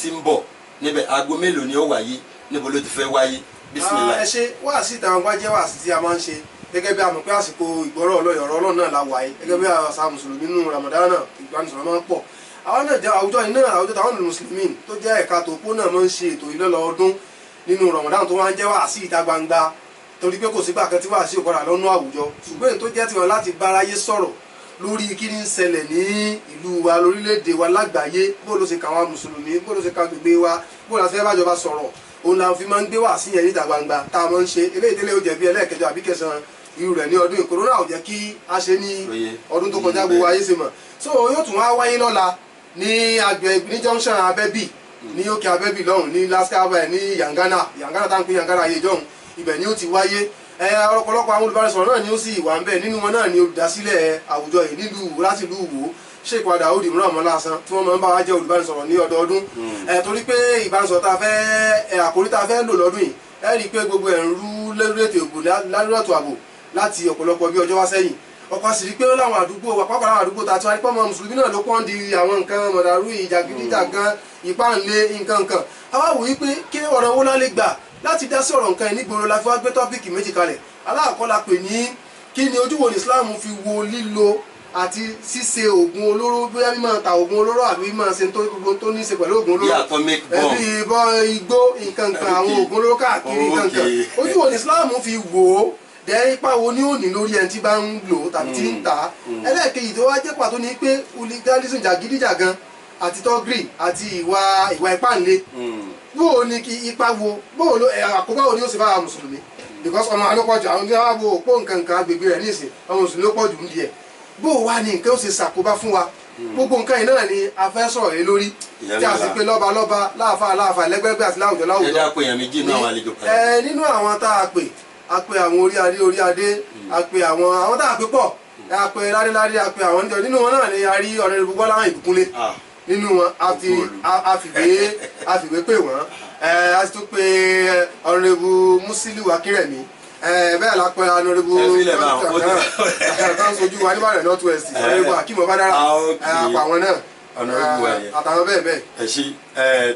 tí ń bọ̀ níbẹ̀ aago mélòó ni ó wáyé níbo ló ti fẹ́ wáyé bísímìlá. ẹ ṣe wá sí ìta gbangba jẹ́ wá sí tí a máa ń ṣe gẹ́gẹ́ bí a mọ̀ pé àsìkò ìgbọ́rọ̀ ọ̀rọ̀ Ọlọ́run náà la wáyé gẹ́gẹ́ bí àṣà mùsùlùmí nínú Ramadan náà ìgbanisọ̀rọ̀ máa ń pọ̀ àwọn náà jẹ́ àwùjọ iná àwùjọ táwọn mùsùlùmí tó jẹ́ ẹ̀ka tòpó náà máa ń ṣe ètò ìlọ́lọ́ọdún nínú Ramadan tó máa ń jẹ́ wá sí ìta gbangba torí pé kò sígbà kan tí wá sí òkúra lọ́nà àwùjọ ṣùgbọ́n èyí tó jẹ́ tiwọn láti báráyé sọ̀rọ̀ lórí kí ni ń ṣẹlẹ̀ ní ìlú wa lórílẹ̀‐èdè wa lágbàáyé bó ló ṣe kàwọn mùsùlùmí bó ló ṣe ka gbègbè wa bó la fẹ́ bájọba sọ̀rọ̀ òun la fi máa ń gbé wá sí yẹn níta gbangba tá a máa ń ṣe eléyìí tẹ́lẹ̀ ó jẹ́ bí ẹlẹ́ẹ̀kẹjọ àbí kẹsàn-án irú rẹ̀ ní ọdún ìkòrónà ò jẹ́ kí a ṣe ní ọdún tó kọjá gbogbo ayé ṣe mọ̀ so yóò tún wá wáyé lọ́la ní ní junction abẹ́bì ní òkè abẹ́bì lọ́hùn ní laskaba ní yangana tá ń pè yangana ayé jọ̀hún ibẹ̀ ni ó ti wáyé ọ̀pọ̀lọpọ̀ àwọn olùbánisọ̀rọ̀ náà ni ó sì wà ń bẹ̀ nínú wọn náà ni olùdásílẹ̀ àwùjọ yìí nílùú láti ìlú Ìwó Sheikh Daoud Imran Ọmọlásán tí wọ́n máa ń bá wa jẹ́ olùbánisọ̀rọ̀ ní ọdọọdún torí pé ìbánisọ̀rọ̀ tá a fẹ́ àkórí tá a fẹ́ lò lọ́dún yìí ẹ rí i pé gbogbo ẹ̀ ń rú lórí ètò ìbò lálùrọ̀tò ààbò láti ọ̀pọ̀lọpọ̀ bí ọjọ́ wá sẹ́yìn ọkọ̀ sì rí i pé láwọn àdúgbò wa pápá láwọn àdúgbò tá a ti wá ní pọ́nmọ́ mùsùlùmí náà ló pọ́n di àwọn nǹkan mọ̀dàrú ìjàgídíjàgan ìpáǹlé nǹkan nǹkan àwa wò wípé kí ọ̀rọ̀ owó lálẹ́ gbà láti dá sí ọ̀rọ̀ nǹkan nígboro la fi wá gbé tọ́pìkì méjì kalẹ̀ aláàkọ́ la pè ní kí ni ojú wo ní Islam fi wo lílo àti ṣíṣe oògùn olóró bóyá mímọ̀ ta oògùn olóró àbí mímọ̀ ṣe tó ní í ṣe pẹ̀lú oògùn olóró ẹbí ìbọn igbó nǹkan nǹkan àwọn oògùn olóró káàkiri nǹkan nǹkan ojú wo ní Islam fi wò ó dẹ́ ipa wo ni ó ní lórí ẹni tí bá ń lò tàbí tí ń tà á ẹlẹ́ẹ̀kejì tó wá jẹ́ pàtó ni pé hooliganism jàgídíjàgan àti tọ́gìrì àti ìwà ìpáǹle bóò ni ipa wo bóò ló àkóbá wo ni ó sì bá mùsùlùmí because ọmọ alópọ̀jù àwọn tí wọ́n á wo òpó nǹkan nǹkan agbègbè rẹ̀ nísìn ọmọ mùsùlùmí ló pọ̀jù ń di ẹ̀ bóò wá ní nǹkan ó ṣe ṣàkóbá fún wa gbogbo nǹkan yìí náà ni a fẹ́ sọ̀rọ̀ lé lórí tí a sì pé lọ́ba láàfáà lẹ́gbẹ́gbẹ́ àti láwùjọ láwùjọ. ẹ̀dá pé èèyàn méjì nínú àwọn àlejò kan. nínú àwọn tá a pè àwọn orí adé a pè àwọn tá a pè pọ̀ a pè ládéládé a pè àwọn níjọ nínú wọn náà ni a rí ọ̀rẹ́ gbogbo láwọn ìbùkúnlé nínú wọn a fìwé pè wọ́n a sì tún pe ọ̀nàrẹ́bù Musiliu Akínrẹ̀mí bẹ́ẹ̀ la pẹ́ ọ̀nàrẹ́bù tó ń sojú wa níbàdàn North West ọ̀nàrẹ́bù Akeem Ọbádára àpò àwọn náà àtàwọn bẹ́ẹ̀ bẹ́ẹ̀. ẹ ṣe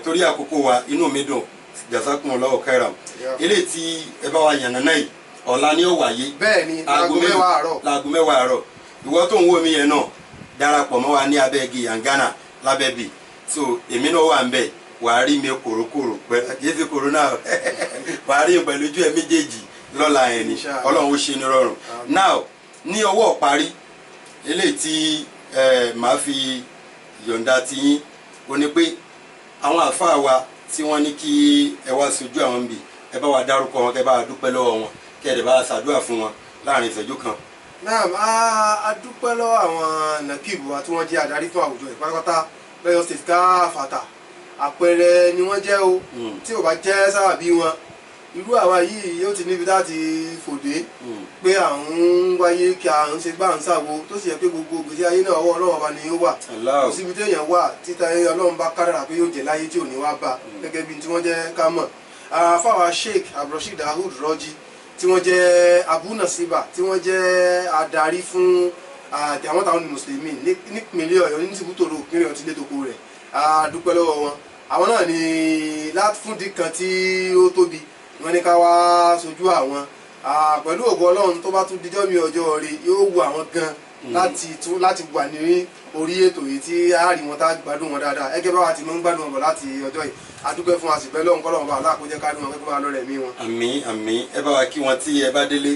torí àkókò wa inú mi dùn jazakumullahu khairan eléyìí tí ẹ bá wa yànnà náà yìí ọ̀la ni ó wáyé aago 10 àárọ̀ láago 10 àárọ̀ ìwọ tó ń wò mí yẹn náà darapọ̀ mọ́ wa ní abẹ́gi yangana lábẹ́bí so èmi náà wà ń bẹ̀ wàá rí mi kòrókòrò kìí ṣe kòrónà wàá rí mi pẹ̀lú ojú ẹ méjèèjì lọ́la yẹn ni ọlọ́run ó ṣe ní rọrùn now ní ọwọ́ parí eléyìí tí màá fi yọ̀ǹda ti yín ó ní pé àwọn àfáà wa tí wọ́n ní kí ẹ wá sojú àwọn bì ẹ bá wa dárúkọ wọn kẹ bá wa dúpẹ́ lọ́wọ́ wọn kẹ ẹ dẹ̀ bá wa ṣàdúrà fún wọn láàrin ìṣẹ́jú kan. naam a dúpẹ́ lọ́wọ́ àwọn nàkíbù wa tí wọ́n jẹ́ adarí fún àwùjọ ìpátápátá lọ́yọ̀ state káfàtà àpẹẹrẹ ni wọ́n jẹ́ o tí ò bá jẹ́ sábàbí wọn irú àwa yìí yóò ti níbi láti fòdé pé à ń wáyé kí à ń ṣe gbà ń ṣàwo tó sì yẹ pé gbogbo gbèsè ayé náà ọwọ́ Ọlọ́run ọba ni ó wà kò síbi téèyàn wà títa Ọlọ́run bá kádàrà pé yóò jẹ́ láyé tí ò ní wá bá gẹ́gẹ́ bí tí wọ́n jẹ́ ká mọ̀ fáwa Sheikh Abdulrasheed Dahood Raji tí wọ́n jẹ́ Abu Nasiba tí wọ́n jẹ́ adarí fún àwọn táwọn mùsùlùmí nípìnlẹ̀ Ọ̀yọ́ ní tìbútòrò òpinlẹ̀ ọtí létòkò rẹ̀ a dúpẹ́ lọ́wọ́ wọn àwọn náà ni látúndì kan tí ó tóbi wọ́n ní ká wá sojú àwọn pẹ̀lú ògo Ọlọ́run tó bá tún dijọ́ mi ọjọ́ rí yóò wù àwọn gan láti wà ní orí ètò yìí tí a rí wọn tá gbádùn wọn dáadáa ẹgẹ́ bá wa ti mọ́ ń gbádùn wọn bọ̀ láti ọjọ́ yìí a dúpẹ́ fún àsìpẹ́ lọ́hùn kọ́lọ́hùn bá aláàkójẹ́ kádùn wọn pé kó máa lọ́rẹ̀ mí wọn. àmín àmín ẹ bá wa kí wọn tí ẹ bá délé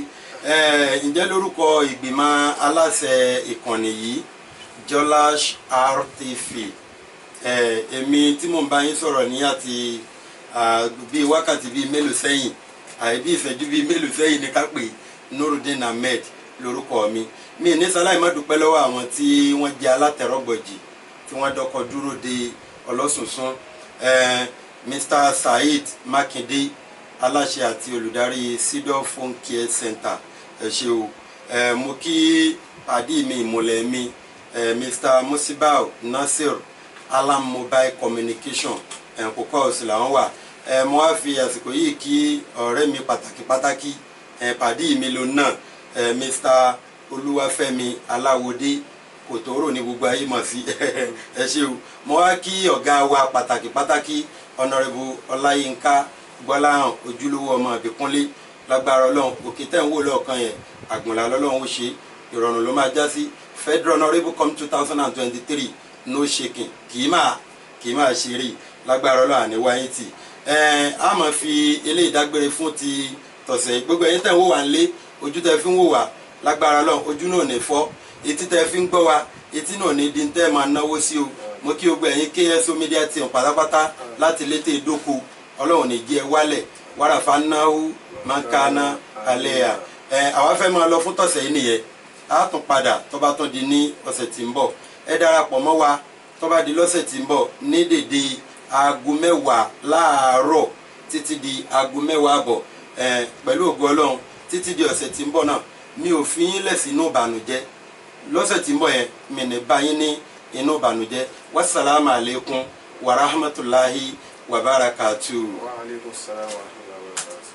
ǹjẹ́ lórúkọ ìgbìmọ̀ aláṣẹ ìkànnì yìí Jolash RTV èmi tí mò ń bá yín sọ̀rọ̀ ní àti bíi wákàtí bíi mélòó sẹ́yìn àìbí ìṣẹ́jú bíi mélòó sẹ́yìn ní ká pè Nurudeen Ahmed lórúkọ mi ní sáláì má dúpẹ́ lọ́wọ́ àwọn tí wọ́n jẹ́ alátẹ̀rọ̀gbọ̀jì tí wọ́n dọ́kọ̀ dúró de ọlọ́sùnsún Mr. Saheed Makinde aláṣẹ àti olùdarí Sidor Phone Care Center ẹ ṣé o mo kí pàdé mi ìmùlẹ̀ mi Mr. Musibau Nasir Alam Mobile Communication kókó ọ̀sìn làwọn wà mo wá fi àsìkò yìí kí ọ̀rẹ́ mi pàtàkì pàdé mi lò náà Mr. Olúwafẹ́mi Aláwọdé Kòtòrò ní gbogbo ayé mọ̀ sí ẹ ṣé o mo wá kí ọ̀gá wa pàtàkì Honorable Ọláyínká Gbọ́láhàn ojúlówó ọmọ Ìbíkúnlé lágbára Ọlọ́run òkè tẹ́ ń wò lọ́ọ̀kan yẹn àgbọ̀nlá lọ́lọ́run ó ṣe ìrọ̀rùn ló máa já sí Federal Honorable come 2023 no shaking kì í máa ṣeré lágbára Ọlọ́run àníwáyé tì a máa fi eléyìí dágbére fún ti tọ̀sẹ̀ gbogbo ẹ̀yin tẹ́ ń wò wá nílé ojú tẹ́ fi ń wò wá lágbára Ọlọ́run ojú náà ní fọ́ etí tẹ́ fi ń gbọ́ wa etí náà ní dín tẹ́ máa náwó sí o mo kí gbogbo ẹ̀yin KSO Media Team pátápátá láti létè ìdókò Ọlọ́run ní jẹ́ wálẹ̀ wàràfà náwó mankana alẹ́yà àwa fẹ́ máa lọ fún tọ̀sẹ̀ yìí nìyẹn a tún padà tó bá tún di ní ọ̀sẹ̀ tí ń bọ̀ ẹ darapọ̀ mọ́ wa tó bá di lọ́sẹ̀ tí ń bọ̀ ní dèdè aago 10 láàárọ̀ títí di aago 10 àbọ̀ pẹ̀lú ògo Ọlọ́run títí di ọ̀sẹ̀ tí ń bọ̀ náà mi ò fi yín lẹ̀ sínú ìbànújẹ́ lọ́sẹ̀ tí ń bọ̀ yẹn mi ní bá yín ní inú ìbànújẹ́ wasalaamu alaikum wa rahmatulahi wa barakatuh. Wa alaikum salaam wa rahmatullahi wa barakatuh.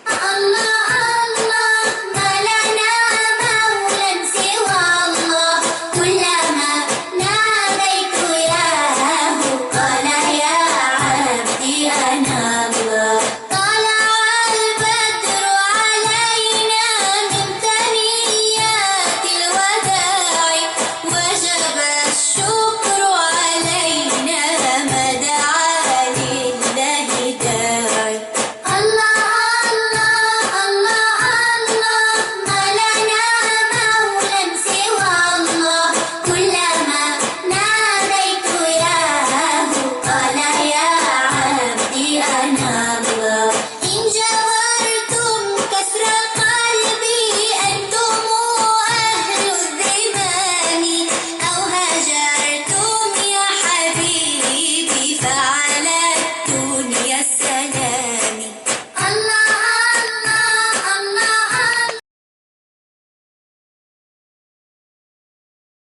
Allah